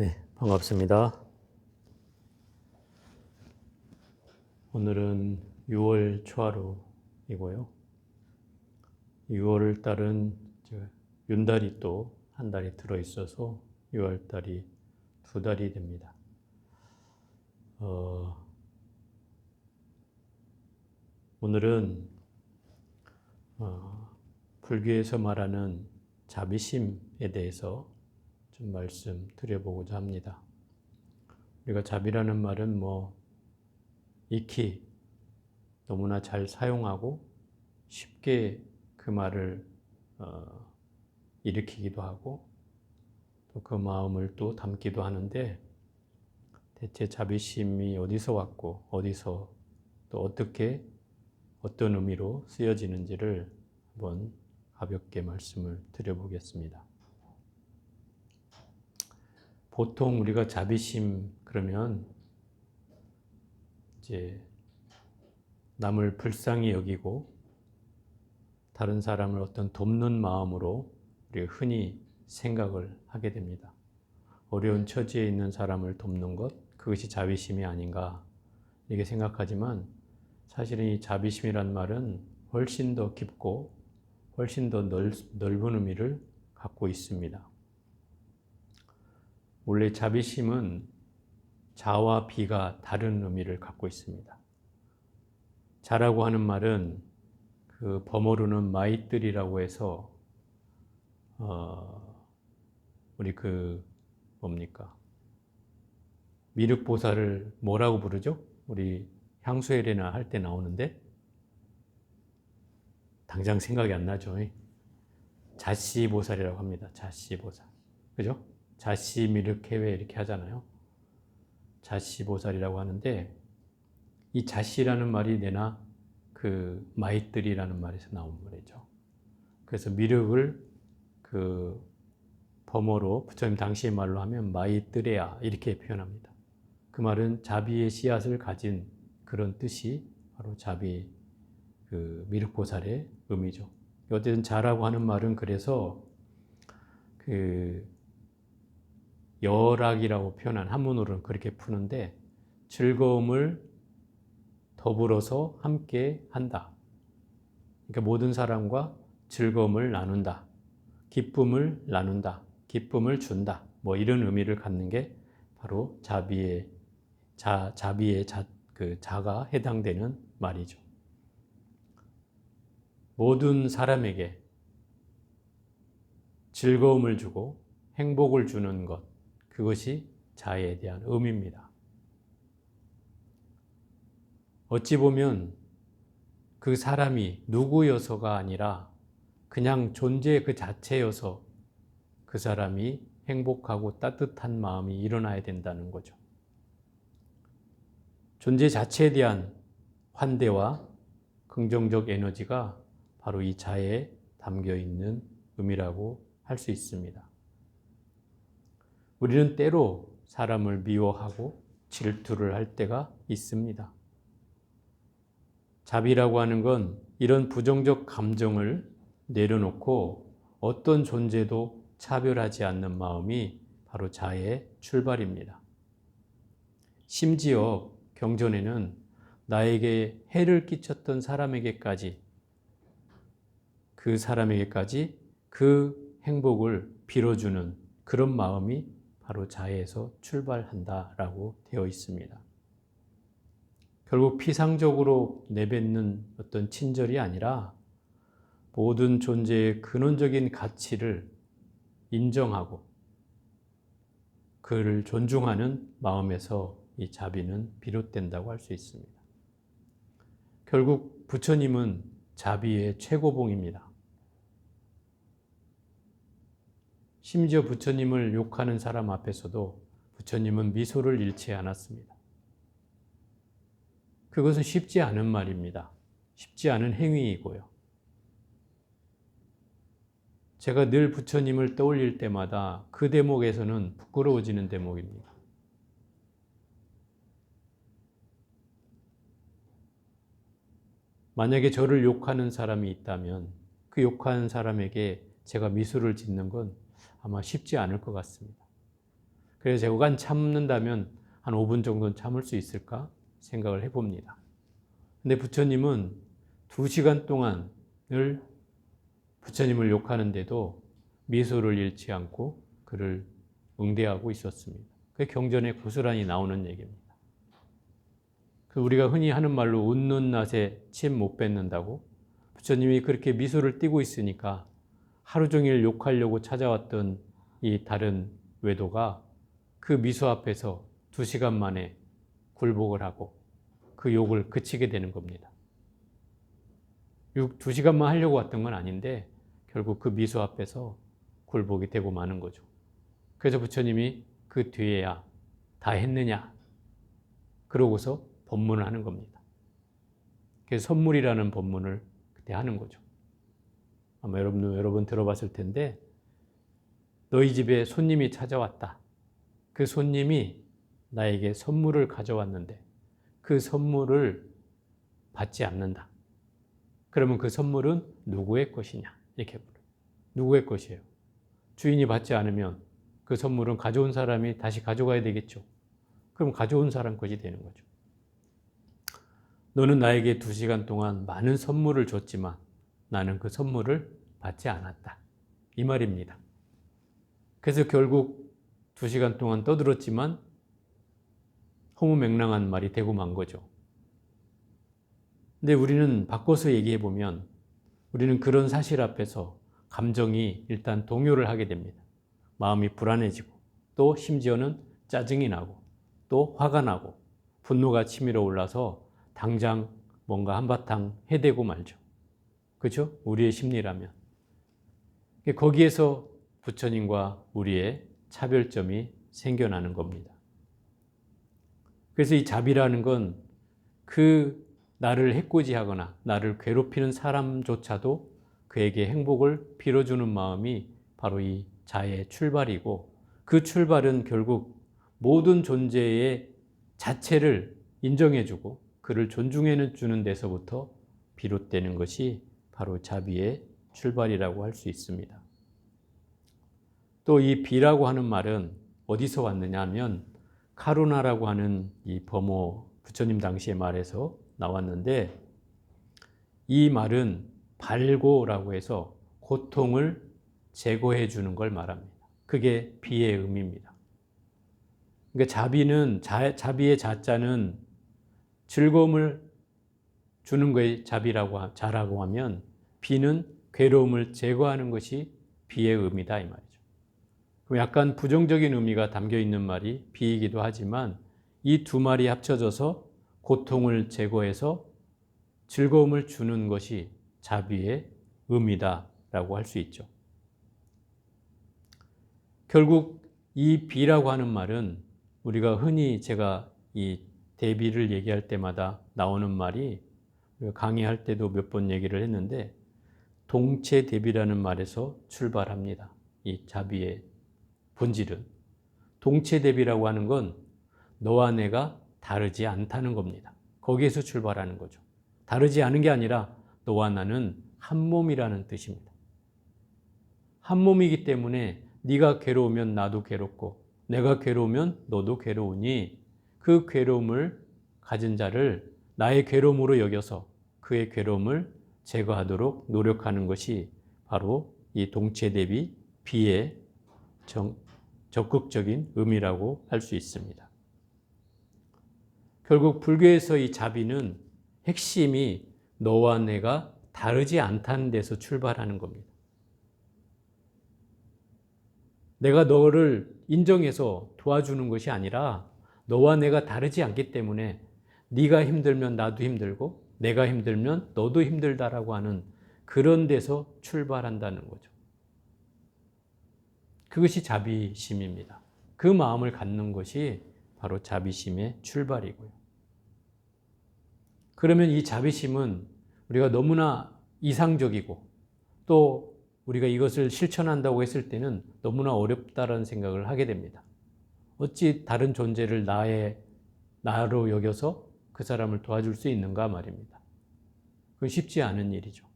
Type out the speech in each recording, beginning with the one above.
네, 반갑습니다. 오늘은 6월 초하루이고요. 6월 달은 윤달이 또 한 달이 들어있어서 6월 달이 두 달이 됩니다. 오늘은 불교에서 말하는 자비심에 대해서 좀 말씀드려보고자 합니다. 우리가 자비라는 말은 익히 너무나 잘 사용하고 쉽게 그 말을 일으키기도 하고 또 그 마음을 또 담기도 하는데, 대체 자비심이 어디서 왔고 어디서 또 어떻게 어떤 의미로 쓰여지는지를 한번 가볍게 말씀을 드려보겠습니다. 보통 우리가 자비심 그러면 이제 남을 불쌍히 여기고 다른 사람을 어떤 돕는 마음으로 우리가 흔히 생각을 하게 됩니다. 어려운 처지에 있는 사람을 돕는 것, 그것이 자비심이 아닌가 이렇게 생각하지만, 사실은 이 자비심이란 말은 훨씬 더 깊고 훨씬 더 넓은 의미를 갖고 있습니다. 원래 자비심은 자와 비가 다른 의미를 갖고 있습니다. 자라고 하는 말은 그 버모르는 마이뜰이라고 해서 우리 미륵보살을 뭐라고 부르죠? 우리 향수회례나 할 때 나오는데 당장 생각이 안 나죠. 자씨보살이라고 합니다. 자씨보살. 그죠? 자씨미륵회회 이렇게 하잖아요. 자씨보살이라고 하는데, 이 자씨라는 말이 내나 그 마이뜰이라는 말에서 나온 말이죠. 그래서 미륵을 범어로 부처님 당시의 말로 하면 마이뜨레야 이렇게 표현합니다. 그 말은 자비의 씨앗을 가진 그런 뜻이 바로 자비 미륵보살의 의미죠. 어쨌든 자라고 하는 말은 그래서 여락이라고 표현한 한문으로는 그렇게 푸는데, 즐거움을 더불어서 함께 한다. 그러니까 모든 사람과 즐거움을 나눈다. 기쁨을 나눈다. 기쁨을 준다. 이런 의미를 갖는 게 바로 자비의 자가 해당되는 말이죠. 모든 사람에게 즐거움을 주고 행복을 주는 것, 그것이 자에 대한 의미입니다. 어찌 보면 그 사람이 누구여서가 아니라 그냥 존재 그 자체여서 그 사람이 행복하고 따뜻한 마음이 일어나야 된다는 거죠. 존재 자체에 대한 환대와 긍정적 에너지가 바로 이 자에 담겨 있는 의미라고 할 수 있습니다. 우리는 때로 사람을 미워하고 질투를 할 때가 있습니다. 자비라고 하는 건 이런 부정적 감정을 내려놓고 어떤 존재도 차별하지 않는 마음이 바로 자의 출발입니다. 심지어 경전에는 나에게 해를 끼쳤던 사람에게까지 그 행복을 빌어주는 그런 마음이 바로 자에서 출발한다라고 되어 있습니다. 결국 피상적으로 내뱉는 어떤 친절이 아니라 모든 존재의 근원적인 가치를 인정하고 그를 존중하는 마음에서 이 자비는 비롯된다고 할 수 있습니다. 결국 부처님은 자비의 최고봉입니다. 심지어 부처님을 욕하는 사람 앞에서도 부처님은 미소를 잃지 않았습니다. 그것은 쉽지 않은 말입니다. 쉽지 않은 행위이고요. 제가 늘 부처님을 떠올릴 때마다 그 대목에서는 부끄러워지는 대목입니다. 만약에 저를 욕하는 사람이 있다면 그 욕하는 사람에게 제가 미소를 짓는 건 아마 쉽지 않을 것 같습니다. 그래서 제가 참는다면 한 5분 정도는 참을 수 있을까 생각을 해봅니다. 근데 부처님은 2시간 동안을 부처님을 욕하는데도 미소를 잃지 않고 그를 응대하고 있었습니다. 그게 경전에 고스란히 나오는 얘기입니다. 우리가 흔히 하는 말로 웃는 낫에 침 못 뱉는다고, 부처님이 그렇게 미소를 띠고 있으니까 하루 종일 욕하려고 찾아왔던 이 다른 외도가 그 미소 앞에서 2시간 만에 굴복을 하고 그 욕을 그치게 되는 겁니다. 2시간만 하려고 왔던 건 아닌데 결국 그 미소 앞에서 굴복이 되고 마는 거죠. 그래서 부처님이 그 뒤에야 다 했느냐 그러고서 법문을 하는 겁니다. 그래서 선물이라는 법문을 그때 하는 거죠. 아마 여러 번 들어봤을 텐데, 너희 집에 손님이 찾아왔다. 그 손님이 나에게 선물을 가져왔는데 그 선물을 받지 않는다. 그러면 그 선물은 누구의 것이냐? 이렇게 물어요. 누구의 것이에요? 주인이 받지 않으면 그 선물은 가져온 사람이 다시 가져가야 되겠죠. 그럼 가져온 사람 것이 되는 거죠. 너는 나에게 2시간 동안 많은 선물을 줬지만 나는 그 선물을 받지 않았다. 이 말입니다. 그래서 결국 2시간 동안 떠들었지만 허무맹랑한 말이 되고 만 거죠. 근데 우리는 바꿔서 얘기해 보면 우리는 그런 사실 앞에서 감정이 일단 동요를 하게 됩니다. 마음이 불안해지고 또 심지어는 짜증이 나고 또 화가 나고 분노가 치밀어 올라서 당장 뭔가 한바탕 해대고 말죠. 그렇죠? 우리의 심리라면. 거기에서 부처님과 우리의 차별점이 생겨나는 겁니다. 그래서 이 자비라는 건 그 나를 해코지하거나 나를 괴롭히는 사람조차도 그에게 행복을 빌어주는 마음이 바로 이 자의 출발이고, 그 출발은 결국 모든 존재의 자체를 인정해주고 그를 존중해주는 데서부터 비롯되는 것이 바로 자비의 출발이라고 할 수 있습니다. 또 이 비라고 하는 말은 어디서 왔느냐 하면 카루나라고 하는 이 범호 부처님 당시의 말에서 나왔는데, 이 말은 발고라고 해서 고통을 제거해 주는 걸 말합니다. 그게 비의 의미입니다. 그러니까 자비의 자자는 즐거움을 주는 것이 자라고 하면 비는 괴로움을 제거하는 것이 비의 의미다 이 말이죠. 그럼 약간 부정적인 의미가 담겨 있는 말이 비이기도 하지만 이 두 말이 합쳐져서 고통을 제거해서 즐거움을 주는 것이 자비의 의미다라고 할 수 있죠. 결국 이 비라고 하는 말은 우리가 흔히 제가 이 대비를 얘기할 때마다 나오는 말이, 강의할 때도 몇 번 얘기를 했는데, 동체 대비라는 말에서 출발합니다. 이 자비의 본질은. 동체 대비라고 하는 건 너와 내가 다르지 않다는 겁니다. 거기에서 출발하는 거죠. 다르지 않은 게 아니라 너와 나는 한 몸이라는 뜻입니다. 한 몸이기 때문에 네가 괴로우면 나도 괴롭고 내가 괴로우면 너도 괴로우니 그 괴로움을 가진 자를 나의 괴로움으로 여겨서 그의 괴로움을 제거하도록 노력하는 것이 바로 이 동체 대비 비의 적극적인 의미라고 할 수 있습니다. 결국 불교에서 이 자비는 핵심이 너와 내가 다르지 않다는 데서 출발하는 겁니다. 내가 너를 인정해서 도와주는 것이 아니라 너와 내가 다르지 않기 때문에 네가 힘들면 나도 힘들고 내가 힘들면 너도 힘들다라고 하는 그런 데서 출발한다는 거죠. 그것이 자비심입니다. 그 마음을 갖는 것이 바로 자비심의 출발이고요. 그러면 이 자비심은 우리가 너무나 이상적이고 또 우리가 이것을 실천한다고 했을 때는 너무나 어렵다는 생각을 하게 됩니다. 어찌 다른 존재를 나로 여겨서 그 사람을 도와줄 수 있는가 말입니다. 그건 쉽지 않은 일이죠.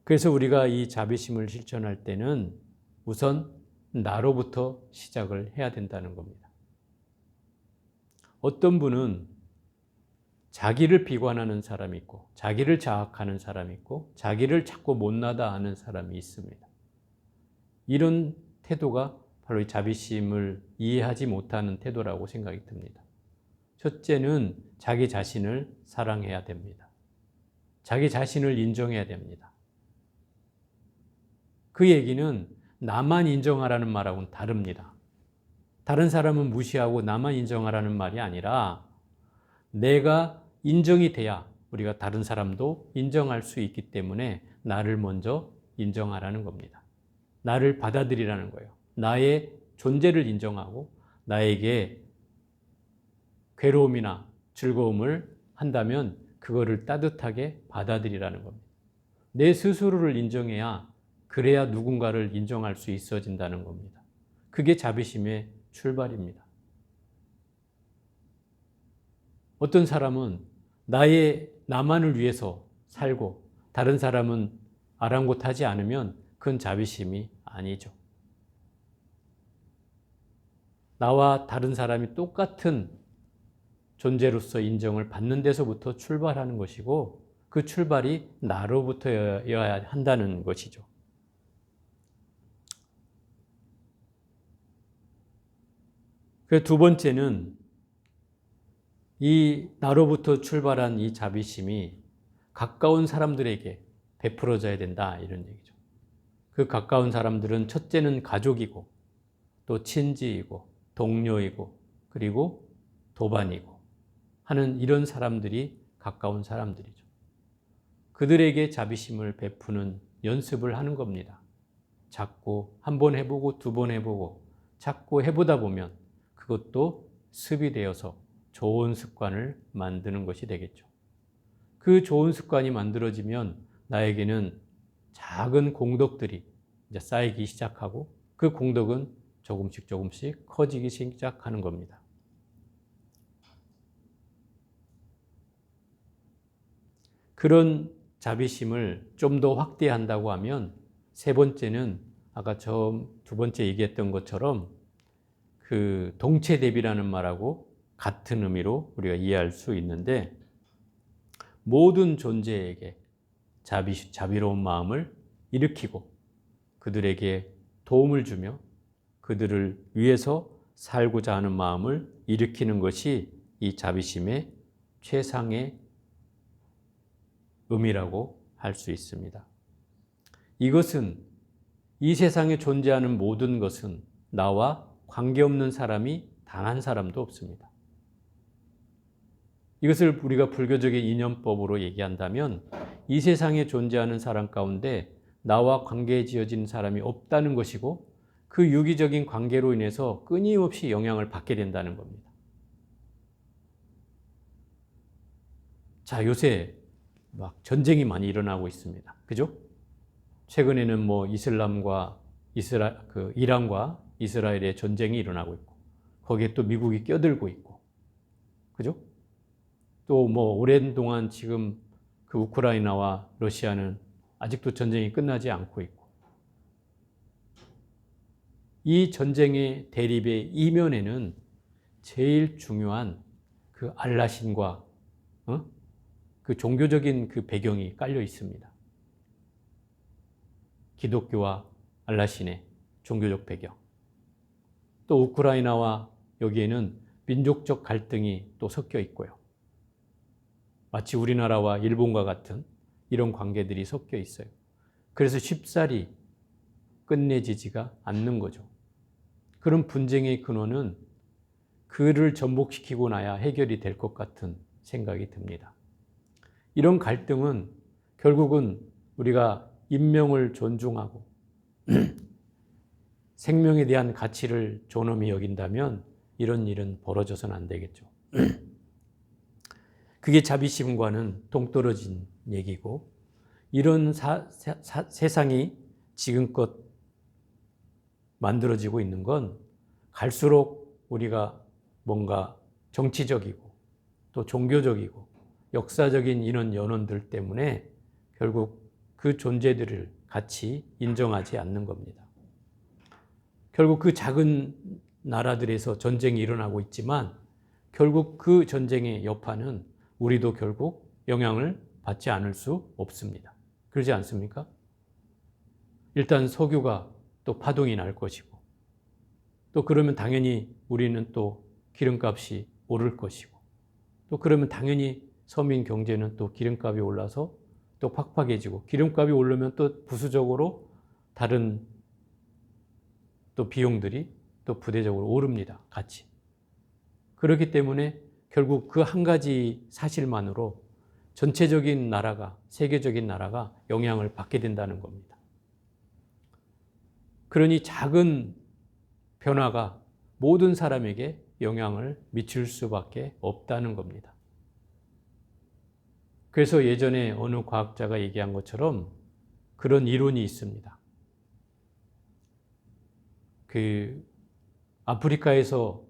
그래서 우리가 이 자비심을 실천할 때는 우선 나로부터 시작을 해야 된다는 겁니다. 어떤 분은 자기를 비관하는 사람이 있고 자기를 자학하는 사람이 있고 자기를 자꾸 못나다 하는 사람이 있습니다. 이런 태도가 바로 이 자비심을 이해하지 못하는 태도라고 생각이 듭니다. 첫째는 자기 자신을 사랑해야 됩니다. 자기 자신을 인정해야 됩니다. 그 얘기는 나만 인정하라는 말하고는 다릅니다. 다른 사람은 무시하고 나만 인정하라는 말이 아니라 내가 인정이 돼야 우리가 다른 사람도 인정할 수 있기 때문에 나를 먼저 인정하라는 겁니다. 나를 받아들이라는 거예요. 나의 존재를 인정하고 나에게 괴로움이나 즐거움을 한다면 그거를 따뜻하게 받아들이라는 겁니다. 내 스스로를 인정해야 그래야 누군가를 인정할 수 있어진다는 겁니다. 그게 자비심의 출발입니다. 어떤 사람은 나만을 위해서 살고 다른 사람은 아랑곳하지 않으면 그건 자비심이 아니죠. 나와 다른 사람이 똑같은 존재로서 인정을 받는 데서부터 출발하는 것이고 그 출발이 나로부터여야 한다는 것이죠. 그래서 두 번째는 이 나로부터 출발한 이 자비심이 가까운 사람들에게 베풀어져야 된다 이런 얘기죠. 그 가까운 사람들은 첫째는 가족이고 또 친지이고 동료이고 그리고 도반이고 하는 이런 사람들이 가까운 사람들이죠. 그들에게 자비심을 베푸는 연습을 하는 겁니다. 자꾸 한 번 해보고 두 번 해보고 자꾸 해보다 보면 그것도 습이 되어서 좋은 습관을 만드는 것이 되겠죠. 그 좋은 습관이 만들어지면 나에게는 작은 공덕들이 이제 쌓이기 시작하고 그 공덕은 조금씩 커지기 시작하는 겁니다. 그런 자비심을 좀 더 확대한다고 하면 세 번째는 아까 두 번째 얘기했던 것처럼 그 동체 대비라는 말하고 같은 의미로 우리가 이해할 수 있는데 모든 존재에게 자비로운 마음을 일으키고 그들에게 도움을 주며 그들을 위해서 살고자 하는 마음을 일으키는 것이 이 자비심의 최상의 의미라고 할 수 있습니다. 이것은 이 세상에 존재하는 모든 것은 나와 관계없는 사람이 단 한 사람도 없습니다. 이것을 우리가 불교적인 이념법으로 얘기한다면 이 세상에 존재하는 사람 가운데 나와 관계 지어진 사람이 없다는 것이고 그 유기적인 관계로 인해서 끊임없이 영향을 받게 된다는 겁니다. 자, 요새 막 전쟁이 많이 일어나고 있습니다. 그죠? 최근에는 뭐 이란과 이스라엘의 전쟁이 일어나고 있고 거기에 또 미국이 껴들고 있고 그죠? 또 뭐 오랜 동안 지금 그 우크라이나와 러시아는 아직도 전쟁이 끝나지 않고 있고 이 전쟁의 대립의 이면에는 제일 중요한 그 알라신과 그 종교적인 그 배경이 깔려 있습니다. 기독교와 알라신의 종교적 배경. 또 우크라이나와 여기에는 민족적 갈등이 또 섞여 있고요. 마치 우리나라와 일본과 같은 이런 관계들이 섞여 있어요. 그래서 쉽사리 끝내지지가 않는 거죠. 그런 분쟁의 근원은 그를 전복시키고 나야 해결이 될 것 같은 생각이 듭니다. 이런 갈등은 결국은 우리가 인명을 존중하고 생명에 대한 가치를 존엄히 여긴다면 이런 일은 벌어져서는 안 되겠죠. 그게 자비심과는 동떨어진 얘기고 이런 세상이 지금껏 만들어지고 있는 건 갈수록 우리가 뭔가 정치적이고 또 종교적이고 역사적인 이런 연원들 때문에 결국 그 존재들을 같이 인정하지 않는 겁니다. 결국 그 작은 나라들에서 전쟁이 일어나고 있지만 결국 그 전쟁의 여파는 우리도 결국 영향을 받지 않을 수 없습니다. 그러지 않습니까? 일단 석유가 또 파동이 날 것이고 또 그러면 당연히 우리는 또 기름값이 오를 것이고 또 그러면 당연히 서민 경제는 또 기름값이 올라서 또 팍팍해지고 기름값이 오르면 또 부수적으로 다른 또 비용들이 또 부대적으로 오릅니다. 같이. 그렇기 때문에 결국 그 한 가지 사실만으로 전체적인 나라가, 세계적인 나라가 영향을 받게 된다는 겁니다. 그러니 작은 변화가 모든 사람에게 영향을 미칠 수밖에 없다는 겁니다. 그래서 예전에 어느 과학자가 얘기한 것처럼 그런 이론이 있습니다. 그 아프리카에서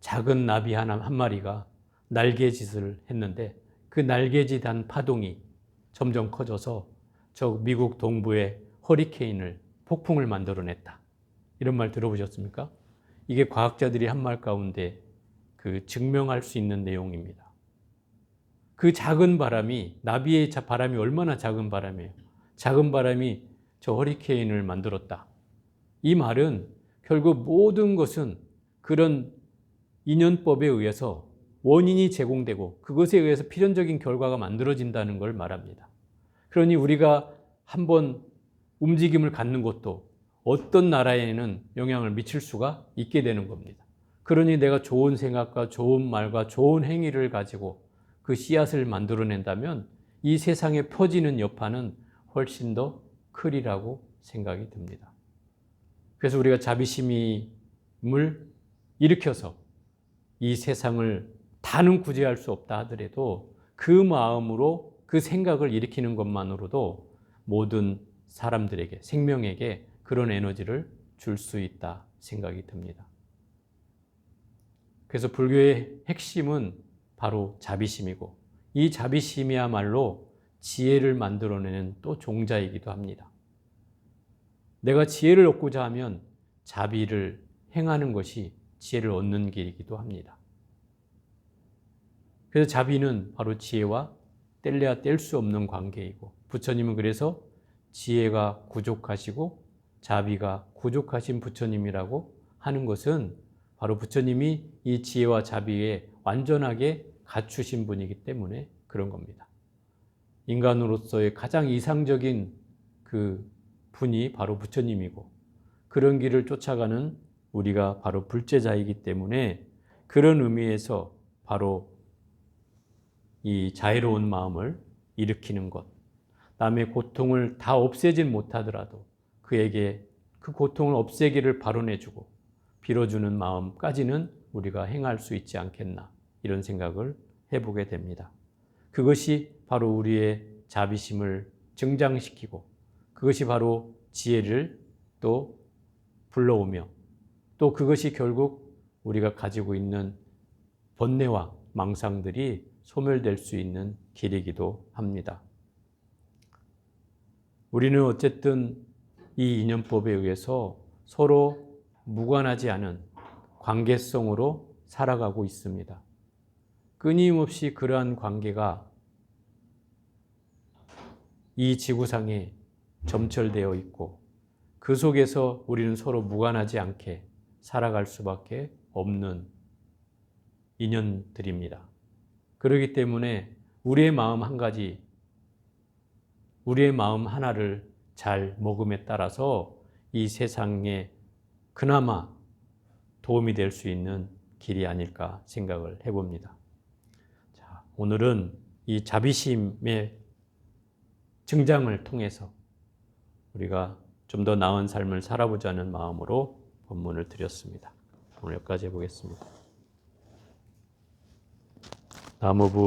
작은 나비 한 마리가 날개짓을 했는데 그 날개짓 한 파동이 점점 커져서 저 미국 동부의 허리케인을 폭풍을 만들어냈다. 이런 말 들어보셨습니까? 이게 과학자들이 한 말 가운데 그 증명할 수 있는 내용입니다. 그 작은 바람이, 나비의 바람이 얼마나 작은 바람이에요. 작은 바람이 저 허리케인을 만들었다. 이 말은 결국 모든 것은 그런 인연법에 의해서 원인이 제공되고 그것에 의해서 필연적인 결과가 만들어진다는 걸 말합니다. 그러니 우리가 한번 움직임을 갖는 것도 어떤 나라에는 영향을 미칠 수가 있게 되는 겁니다. 그러니 내가 좋은 생각과 좋은 말과 좋은 행위를 가지고 그 씨앗을 만들어낸다면 이 세상에 퍼지는 여파는 훨씬 더 크리라고 생각이 듭니다. 그래서 우리가 자비심을 일으켜서 이 세상을 다는 구제할 수 없다 하더라도 그 마음으로 그 생각을 일으키는 것만으로도 모든 사람들에게, 생명에게 그런 에너지를 줄 수 있다 생각이 듭니다. 그래서 불교의 핵심은 바로 자비심이고 이 자비심이야말로 지혜를 만들어내는 또 종자이기도 합니다. 내가 지혜를 얻고자 하면 자비를 행하는 것이 지혜를 얻는 길이기도 합니다. 그래서 자비는 바로 지혜와 뗄래야 뗄 수 없는 관계이고 부처님은 그래서 지혜가 부족하시고 자비가 부족하신 부처님이라고 하는 것은 바로 부처님이 이 지혜와 자비에 완전하게 갖추신 분이기 때문에 그런 겁니다. 인간으로서의 가장 이상적인 그 분이 바로 부처님이고 그런 길을 쫓아가는 우리가 바로 불제자이기 때문에 그런 의미에서 바로 이 자애로운 마음을 일으키는 것, 남의 고통을 다 없애진 못하더라도 그에게 그 고통을 없애기를 바로내주고 빌어주는 마음까지는 우리가 행할 수 있지 않겠나 이런 생각을 해보게 됩니다. 그것이 바로 우리의 자비심을 증장시키고 그것이 바로 지혜를 또 불러오며 또 그것이 결국 우리가 가지고 있는 번뇌와 망상들이 소멸될 수 있는 길이기도 합니다. 우리는 어쨌든 이 인연법에 의해서 서로 무관하지 않은 관계성으로 살아가고 있습니다. 끊임없이 그러한 관계가 이 지구상에 점철되어 있고 그 속에서 우리는 서로 무관하지 않게 살아갈 수밖에 없는 인연들입니다. 그렇기 때문에 우리의 마음 한 가지, 우리의 마음 하나를 잘 먹음에 따라서 이 세상에 그나마 도움이 될 수 있는 길이 아닐까 생각을 해봅니다. 자, 오늘은 이 자비심의 증장을 통해서 우리가 좀 더 나은 삶을 살아보자는 마음으로 본문을 드렸습니다. 오늘 여기까지 해보겠습니다. 나무부